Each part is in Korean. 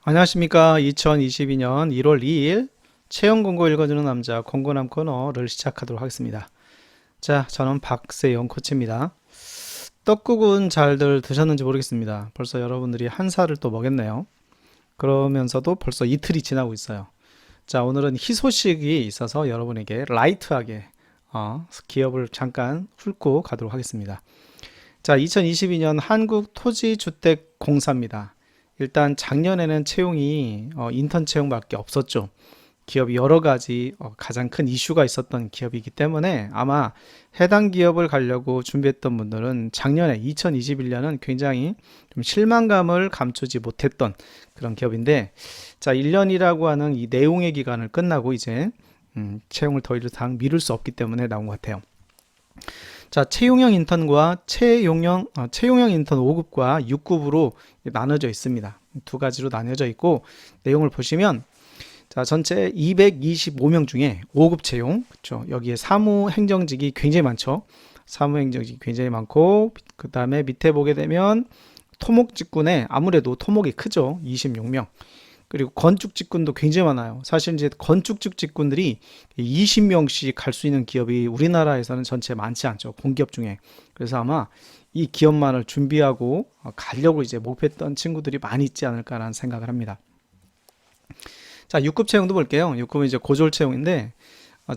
안녕하십니까. 2022년 1월 2일 채용 공고 읽어주는 남자 공고남 코너를 시작하도록 하겠습니다. 자, 저는 박세영 코치입니다. 떡국은 잘들 드셨는지 모르겠습니다. 벌써 여러분들이 한 살을 또 먹였네요. 그러면서도 벌써 이틀이 지나고 있어요. 자, 오늘은 희소식이 있어서 여러분에게 라이트하게 기업을 잠깐 훑고 가도록 하겠습니다. 자, 2022년 한국토지주택공사입니다. 일단 작년에는 채용이 인턴 채용밖에 없었죠. 기업이 여러 가지 가장 큰 이슈가 있었던 기업이기 때문에 아마 해당 기업을 가려고 준비했던 분들은 작년에 2021년은 굉장히 좀 실망감을 감추지 못했던 그런 기업인데, 자, 1년이라고 하는 이 내용의 기간을 끝나고 이제 채용을 더 이상 미룰 수 없기 때문에 나온 것 같아요. 자, 채용형 인턴과 채용형 인턴 5급과 6급으로 나눠져 있습니다. 두 가지로 나뉘어져 있고, 내용을 보시면 자, 전체 225명 중에 5급 채용, 그렇죠? 여기에 사무행정직이 굉장히 많죠. 사무행정직이 굉장히 많고, 그 다음에 밑에 보게 되면 토목직군에 아무래도 토목이 크죠. 26명. 그리고 건축 직군도 굉장히 많아요. 사실 이제 건축 직군들이 20명씩 갈 수 있는 기업이 우리나라에서는 전체 많지 않죠. 공기업 중에. 그래서 아마 이 기업만을 준비하고 가려고 이제 목표했던 친구들이 많이 있지 않을까라는 생각을 합니다. 자, 6급 채용도 볼게요. 6급은 이제 고졸 채용인데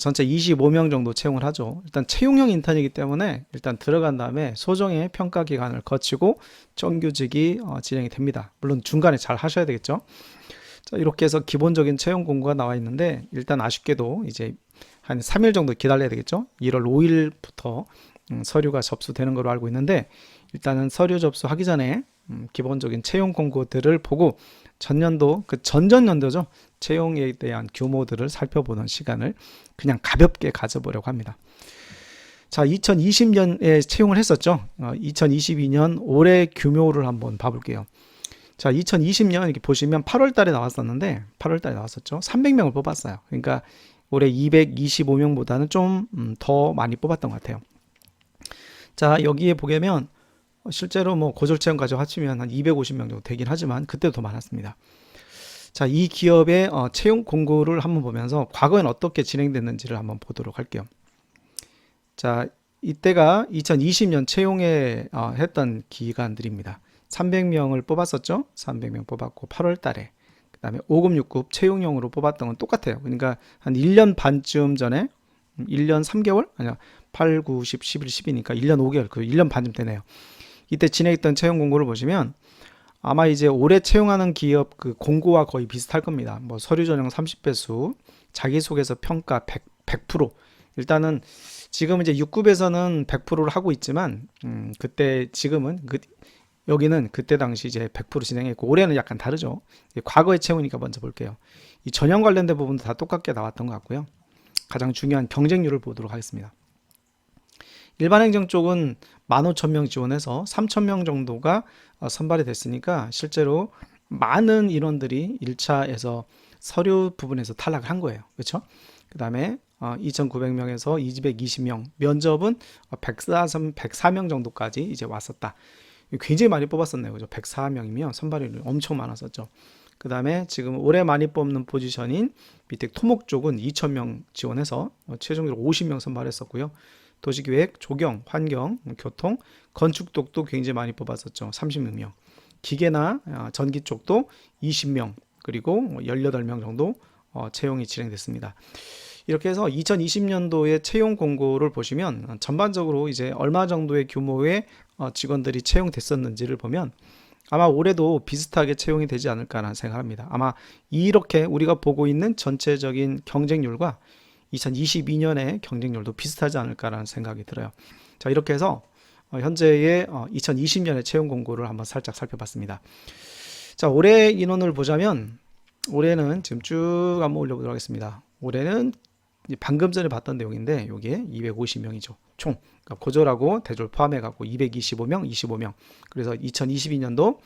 전체 25명 정도 채용을 하죠. 일단 채용형 인턴이기 때문에 일단 들어간 다음에 소정의 평가 기간을 거치고 정규직이 진행이 됩니다. 물론 중간에 잘 하셔야 되겠죠. 자, 이렇게 해서 기본적인 채용 공고가 나와 있는데, 일단 아쉽게도 이제 한 3일 정도 기다려야 되겠죠. 1월 5일부터 서류가 접수되는 걸로 알고 있는데, 일단은 서류 접수하기 전에 기본적인 채용 공고들을 보고 전년도, 그 전전년도죠, 채용에 대한 규모들을 살펴보는 시간을 그냥 가볍게 가져보려고 합니다. 자, 2020년에 채용을 했었죠. 2022년 올해 규모를 한번 봐볼게요. 자, 2020년 이렇게 보시면 8월 달에 나왔었는데, 8월 달에 나왔었죠. 300명을 뽑았어요. 그러니까 올해 225명보다는 좀 더 많이 뽑았던 것 같아요. 자, 여기에 보면 실제로 뭐 고졸 채용까지 합치면 한 250명 정도 되긴 하지만 그때도 더 많았습니다. 자, 이 기업의 채용 공고를 한번 보면서 과거엔 어떻게 진행됐는지를 한번 보도록 할게요. 자, 이때가 2020년 채용에 했던 기간들입니다. 300명을 뽑았었죠. 300명 뽑았고 8월 달에, 그 다음에 5급 6급 채용형으로 뽑았던 건 똑같아요. 그러니까 한 1년 반쯤 전에, 1년 3개월? 아니야, 8, 9, 10, 11, 12니까 1년 5개월, 그 1년 반쯤 되네요. 이때 진행했던 채용 공고를 보시면 아마 이제 올해 채용하는 기업 그 공고와 거의 비슷할 겁니다. 뭐 서류 전형 30배수, 자기소개서 평가 100%. 일단은 지금 이제 6급에서는 100%를 하고 있지만 그때 지금은 여기는 그때 당시 이제 100% 진행했고, 올해는 약간 다르죠. 과거의 채용이니까 먼저 볼게요. 이 전형 관련된 부분도 다 똑같게 나왔던 것 같고요. 가장 중요한 경쟁률을 보도록 하겠습니다. 일반 행정 쪽은 15,000명 지원해서 3,000명 정도가 선발이 됐으니까 실제로 많은 인원들이 1차에서 서류 부분에서 탈락을 한 거예요. 그렇죠? 그 다음에 2,900명에서 220명, 면접은 104명 정도까지 이제 왔었다. 굉장히 많이 뽑았었네요. 그죠? 104명이면 선발률이 엄청 많았었죠. 그 다음에 지금 올해 많이 뽑는 포지션인 밑에 토목 쪽은 2,000명 지원해서 최종적으로 50명 선발했었고요. 도시계획, 조경, 환경, 교통, 건축 쪽도 굉장히 많이 뽑았었죠. 36명. 기계나 전기 쪽도 20명, 그리고 18명 정도 채용이 진행됐습니다. 이렇게 해서 2020년도의 채용 공고를 보시면 전반적으로 이제 얼마 정도의 규모의 직원들이 채용됐었는지를 보면 아마 올해도 비슷하게 채용이 되지 않을까라는 생각합니다. 아마 이렇게 우리가 보고 있는 전체적인 경쟁률과 2022년의 경쟁률도 비슷하지 않을까라는 생각이 들어요. 자, 이렇게 해서 현재의 2020년의 채용 공고를 한번 살짝 살펴봤습니다. 자, 올해 인원을 보자면 올해는 지금 쭉 한번 올려보도록 하겠습니다. 올해는 방금 전에 봤던 내용인데 여기에 250명이죠. 총. 그러니까 고졸하고 대졸 포함해갖고 225명, 25명. 그래서 2022년도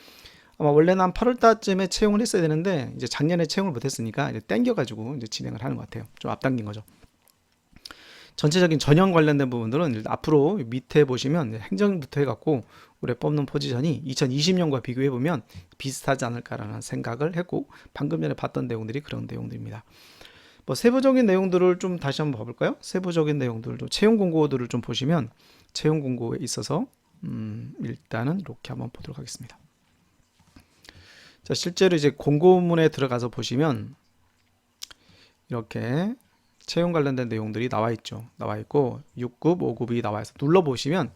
아마 원래는 한 8월 달쯤에 채용을 했어야 되는데 이제 작년에 채용을 못했으니까 이제 땡겨가지고 이제 진행을 하는 것 같아요. 좀 앞당긴 거죠. 전체적인 전형 관련된 부분들은 앞으로 밑에 보시면 행정부터 해갖고 올해 뽑는 포지션이 2020년과 비교해보면 비슷하지 않을까라는 생각을 했고, 방금 전에 봤던 내용들이 그런 내용들입니다. 뭐 세부적인 내용들을 좀 다시 한번 봐볼까요? 세부적인 내용들도 채용 공고들을 좀 보시면 채용 공고에 있어서 일단은 이렇게 한번 보도록 하겠습니다. 자, 실제로 이제 공고문에 들어가서 보시면 이렇게 채용 관련된 내용들이 나와 있죠. 나와 있고 6급, 5급이 나와 있어. 눌러 보시면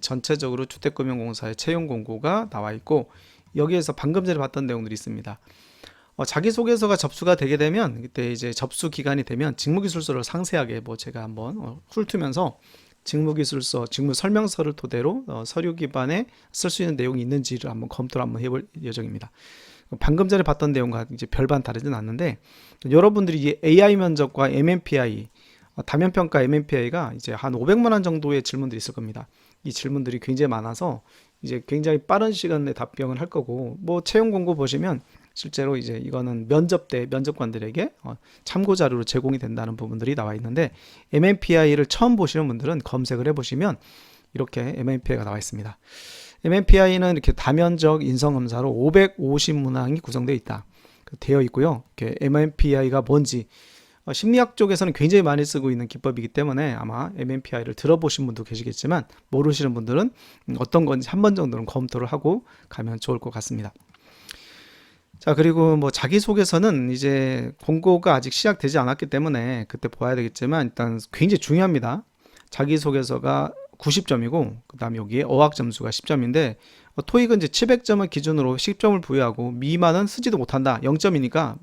전체적으로 주택금융공사의 채용 공고가 나와 있고, 여기에서 방금 전에 봤던 내용들이 있습니다. 자기소개서가 접수가 되게 되면 그때 이제 접수 기간이 되면 직무기술서를 상세하게 뭐 제가 한번 훑으면서 직무기술서, 직무설명서를 토대로 서류 기반에 쓸 수 있는 내용이 있는지를 한번 검토를 한번 해볼 예정입니다. 방금 전에 봤던 내용과 이제 별반 다르진 않는데, 여러분들이 이 AI 면접과 MMPI, 다면평가 MMPI가 이제 한 500만 원 정도의 질문들이 있을 겁니다. 이 질문들이 굉장히 많아서 이제 굉장히 빠른 시간 내에 답변을 할 거고, 뭐 채용 공고 보시면 실제로 이제 이거는 면접 때 면접관들에게 참고 자료로 제공이 된다는 부분들이 나와 있는데, MMPI를 처음 보시는 분들은 검색을 해보시면 이렇게 MMPI가 나와 있습니다. MMPI는 이렇게 다면적 인성검사로 550문항이 구성되어 있다. 되어 있고요. 이렇게 MMPI가 뭔지 심리학 쪽에서는 굉장히 많이 쓰고 있는 기법이기 때문에 아마 MMPI를 들어보신 분도 계시겠지만 모르시는 분들은 어떤 건지 한 번 정도는 검토를 하고 가면 좋을 것 같습니다. 자, 그리고 뭐 자기소개서는 이제 공고가 아직 시작되지 않았기 때문에 그때 봐야 되겠지만 일단 굉장히 중요합니다. 자기소개서가 90점이고 그 다음에 여기에 어학 점수가 10점인데 토익은 이제 700점을 기준으로 10점을 부여하고 미만은 쓰지도 못한다. 0점이니까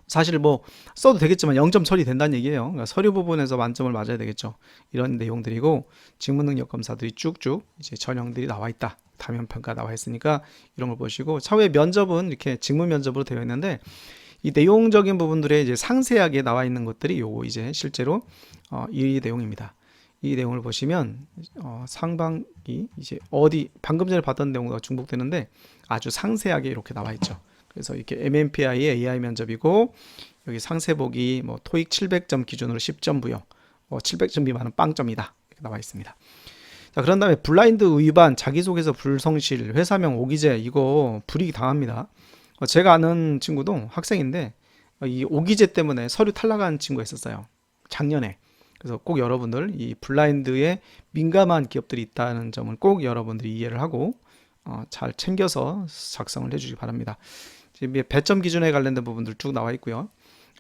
사실 뭐 써도 되겠지만 0점 처리된다는 얘기예요. 그러니까 서류 부분에서 만점을 맞아야 되겠죠. 이런 내용들이고, 직무능력 검사들이 쭉쭉 이제 전형들이 나와 있다. 다면평가 나와 있으니까 이런 걸 보시고, 차후에 면접은 이렇게 직무 면접으로 되어 있는데 이 내용적인 부분들에 이제 상세하게 나와 있는 것들이 요거 이제 실제로 이 내용입니다. 이 내용을 보시면 상반기 이제 어디 방금 전에 봤던 내용과 중복되는데 아주 상세하게 이렇게 나와 있죠. 그래서 이렇게 MMPI의 AI 면접이고, 여기 상세 보기 뭐 토익 700점 기준으로 10점 부여, 700점 미만은 빵점이다 이렇게 나와 있습니다. 자, 그런 다음에 블라인드 위반, 자기소개서 불성실, 회사명 오기재, 이거 불이익 당합니다. 제가 아는 친구도 학생인데 이 오기재 때문에 서류 탈락한 친구가 있었어요, 작년에. 그래서 꼭 여러분들 이 블라인드에 민감한 기업들이 있다는 점을 꼭 여러분들이 이해를 하고 잘 챙겨서 작성을 해주시기 바랍니다. 지금 배점 기준에 관련된 부분들 쭉 나와 있고요.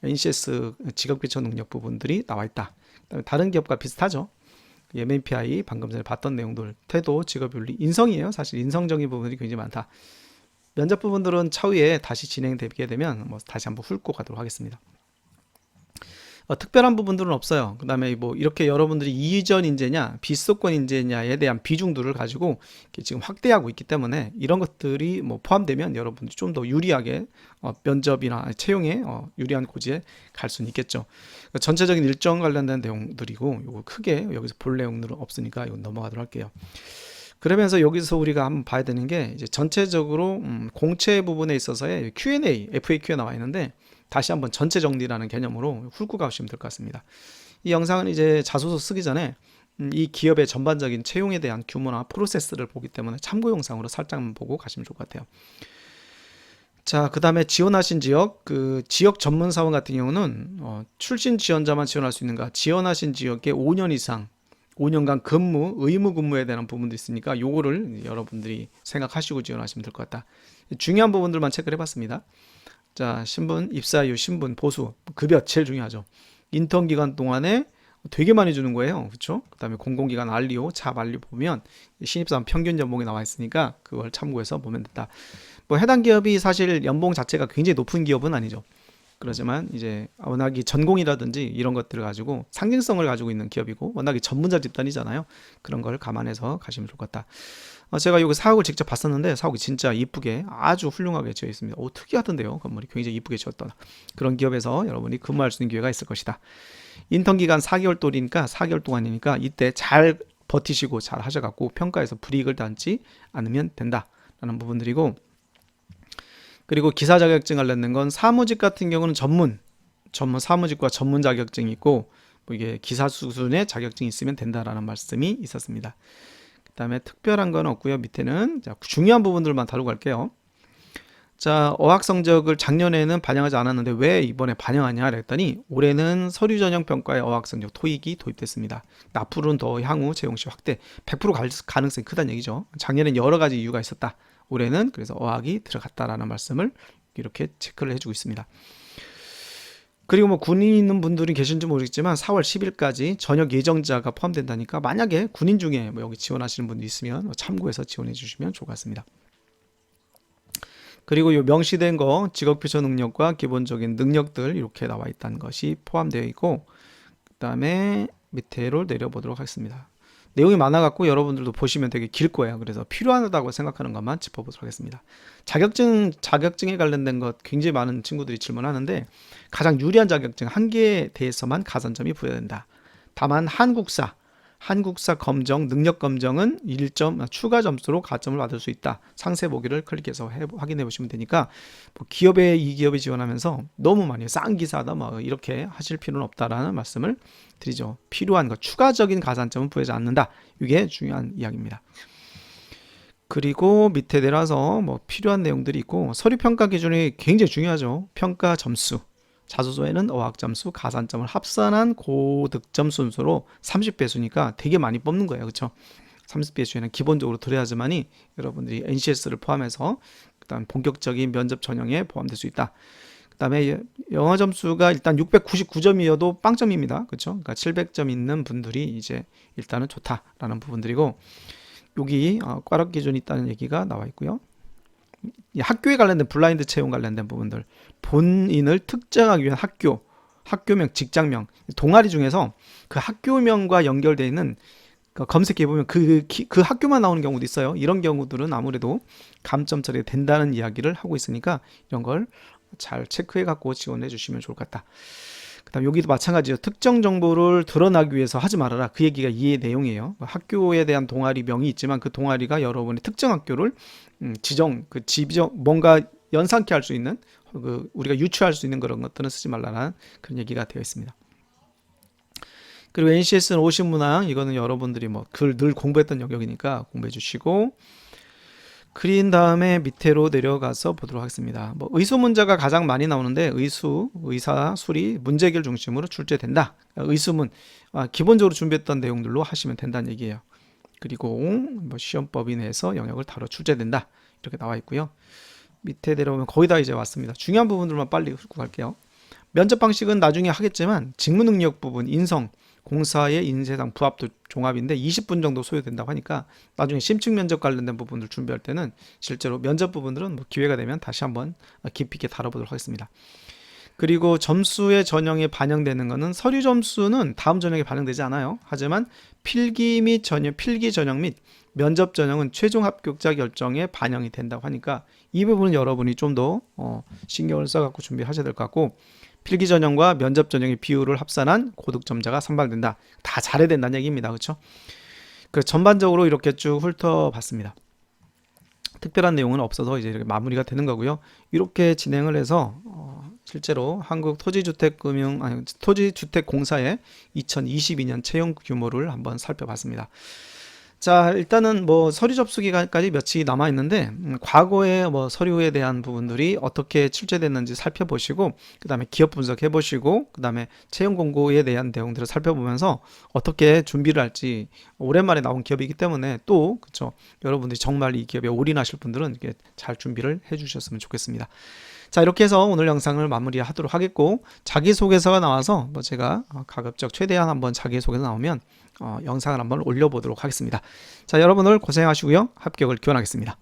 NCS 직업기초 능력 부분들이 나와 있다. 그다음에 다른 기업과 비슷하죠. MMPI 방금 전에 봤던 내용들, 태도, 직업윤리, 인성이에요. 사실 인성적인 부분이 굉장히 많다. 면접 부분들은 차후에 다시 진행되게 되면 뭐 다시 한번 훑고 가도록 하겠습니다. 특별한 부분들은 없어요. 그 다음에 뭐 이렇게 여러분들이 이전 인재냐 비수도권 인재냐에 대한 비중들을 가지고 지금 확대하고 있기 때문에 이런 것들이 뭐 포함되면 여러분들이 좀 더 유리하게 면접이나 채용에 유리한 고지에 갈 수는 있겠죠. 전체적인 일정 관련된 내용들이고, 이거 크게 여기서 볼 내용들은 없으니까 이건 넘어가도록 할게요. 그러면서 여기서 우리가 한번 봐야 되는 게 이제 전체적으로 공채 부분에 있어서의 Q&A, FAQ에 나와 있는데 다시 한번 전체 정리라는 개념으로 훑고 가시면 될 것 같습니다. 이 영상은 이제 자소서 쓰기 전에 이 기업의 전반적인 채용에 대한 규모나 프로세스를 보기 때문에 참고 영상으로 살짝만 보고 가시면 좋을 것 같아요. 자, 그 다음에 지원하신 지역, 그 지역 전문 사원 같은 경우는 출신 지원자만 지원할 수 있는가, 지원하신 지역에 5년 이상 5년간 근무, 의무 근무에 대한 부분도 있으니까 요거를 여러분들이 생각하시고 지원하시면 될 것 같다. 중요한 부분들만 체크를 해봤습니다. 자, 신분, 입사 이후 신분, 보수, 급여 제일 중요하죠. 인턴 기간 동안에 되게 많이 주는 거예요. 그렇죠? 그다음에 공공기관 알리오, 잡 알리오 보면 신입사원 평균 연봉이 나와 있으니까 그걸 참고해서 보면 된다. 뭐 해당 기업이 사실 연봉 자체가 굉장히 높은 기업은 아니죠. 그렇지만 이제 워낙에 전공이라든지 이런 것들을 가지고 상징성을 가지고 있는 기업이고 워낙에 전문자 집단이잖아요. 그런 걸 감안해서 가시면 좋을 것 같다. 제가 여기 사옥을 직접 봤었는데 사옥이 진짜 이쁘게 아주 훌륭하게 지어 있습니다. 오, 특이하던데요. 건물이 굉장히 이쁘게 지었던 그런 기업에서 여러분이 근무할 수 있는 기회가 있을 것이다. 인턴 기간 4개월 동안이니까 4개월 동안이니까 이때 잘 버티시고 잘 하셔갖고 평가에서 불이익을 당하지 않으면 된다라는 부분들이고, 그리고 기사 자격증 관련된 건 사무직 같은 경우는 전문 사무직과 전문 자격증이 있고, 뭐 이게 기사 수준의 자격증이 있으면 된다라는 말씀이 있었습니다. 그 다음에 특별한 건 없고요. 밑에는 자, 중요한 부분들만 다루고 갈게요. 자, 어학 성적을 작년에는 반영하지 않았는데 왜 이번에 반영하냐 그랬더니 올해는 서류 전형 평가의 어학 성적 토익이 도입됐습니다. 앞으로는 더 향후 채용시 확대 100% 갈 가능성이 크다는 얘기죠. 작년엔 여러 가지 이유가 있었다. 올해는 그래서 어학이 들어갔다라는 말씀을 이렇게 체크를 해주고 있습니다. 그리고 뭐 군인 있는 분들이 계신지 모르겠지만 4월 10일까지 전역 예정자가 포함된다니까 만약에 군인 중에 뭐 여기 지원하시는 분도 있으면 참고해서 지원해 주시면 좋을 것 같습니다. 그리고 이 명시된 거 직업교체 능력과 기본적인 능력들 이렇게 나와 있다는 것이 포함되어 있고 그 다음에 밑으로 내려보도록 하겠습니다. 내용이 많아갖고 여러분들도 보시면 되게 길 거예요. 그래서 필요하다고 생각하는 것만 짚어보도록 하겠습니다. 자격증에 관련된 것 굉장히 많은 친구들이 질문하는데 가장 유리한 자격증 한 개에 대해서만 가산점이 부여된다. 다만 한국사 검정, 능력 검정은 1점 추가 점수로 가점을 받을 수 있다. 상세 보기를 클릭해서 확인해 보시면 되니까 뭐 기업에 이 기업이 지원하면서 너무 많이 싼 기사다 뭐 이렇게 하실 필요는 없다라는 말씀을 드리죠. 필요한 것 추가적인 가산점은 부여하지 않는다. 이게 중요한 이야기입니다. 그리고 밑에 내려서 뭐 필요한 내용들이 있고 서류 평가 기준이 굉장히 중요하죠. 평가 점수. 자소서에는 어학점수, 가산점을 합산한 고득점 순서로 30배수니까 되게 많이 뽑는 거예요. 그렇죠? 30배수에는 기본적으로 들어야지만이 여러분들이 NCS를 포함해서 그다음 본격적인 면접 전형에 포함될 수 있다. 그다음에 영어 점수가 일단 699점이어도 빵점입니다. 그렇죠? 그러니까 700점 있는 분들이 이제 일단은 좋다라는 부분들이고 여기 꽈락 기준이 있다는 얘기가 나와 있고요. 학교에 관련된 블라인드 채용 관련된 부분들 본인을 특정하기 위한 학교명, 직장명, 동아리 중에서 그 학교명과 연결되어 있는 검색해 보면 그 학교만 나오는 경우도 있어요. 이런 경우들은 아무래도 감점 처리가 된다는 이야기를 하고 있으니까 이런 걸 잘 체크해 갖고 지원해 주시면 좋을 것 같다. 그 다음 여기도 마찬가지죠. 특정 정보를 드러나기 위해서 하지 말아라. 그 얘기가 이 내용이에요. 학교에 대한 동아리 명이 있지만 그 동아리가 여러분의 특정 학교를 지정 뭔가 연상케 할 수 있는 우리가 유추할 수 있는 그런 것들은 쓰지 말라는 그런 얘기가 되어 있습니다. 그리고 NCS는 오신문항 이거는 여러분들이 뭐 글 늘 공부했던 영역이니까 공부해 주시고 그린 다음에 밑으로 내려가서 보도록 하겠습니다. 뭐 의수 문제가 가장 많이 나오는데 의사, 수리, 문제길 중심으로 출제된다. 의수문 기본적으로 준비했던 내용들로 하시면 된다는 얘기예요. 그리고 뭐 시험법이 내에서 영역을 다뤄 출제된다. 이렇게 나와 있고요. 밑에 내려오면 거의 다 이제 왔습니다. 중요한 부분들만 빨리 훑고 갈게요. 면접 방식은 나중에 하겠지만 직무 능력 부분, 인성, 공사의 인쇄상 부합도 종합인데 20분 정도 소요된다고 하니까 나중에 심층 면접 관련된 부분들 준비할 때는 실제로 면접 부분들은 뭐 기회가 되면 다시 한번 깊이 있게 다뤄보도록 하겠습니다. 그리고 점수의 전형에 반영되는 것은 서류 점수는 다음 전형에 반영되지 않아요. 하지만 필기 전형 및 면접 전형은 최종 합격자 결정에 반영이 된다고 하니까 이 부분은 여러분이 좀 더 신경을 써갖고 준비하셔야 될 것 같고 필기 전형과 면접 전형의 비율을 합산한 고득점자가 선발된다. 다 잘해야 된다는 얘기입니다. 그렇죠? 그 전반적으로 이렇게 쭉 훑어봤습니다. 특별한 내용은 없어서 이제 이렇게 마무리가 되는 거고요. 이렇게 진행을 해서 실제로 한국 토지주택공사의 2022년 채용 규모를 한번 살펴봤습니다. 자, 일단은 뭐 서류 접수 기간까지 며칠 남아 있는데 과거에 뭐 서류에 대한 부분들이 어떻게 출제됐는지 살펴보시고 그다음에 기업 분석해 보시고 그다음에 채용 공고에 대한 내용들을 살펴보면서 어떻게 준비를 할지 오랜만에 나온 기업이기 때문에 또 그렇죠. 여러분들이 정말 이 기업에 올인하실 분들은 이렇게 잘 준비를 해 주셨으면 좋겠습니다. 자, 이렇게 해서 오늘 영상을 마무리하도록 하겠고 자기소개서가 나와서 뭐 제가 가급적 최대한 한번 자기소개서 나오면 영상을 한번 올려보도록 하겠습니다. 자, 여러분 오늘 고생하시고요. 합격을 기원하겠습니다.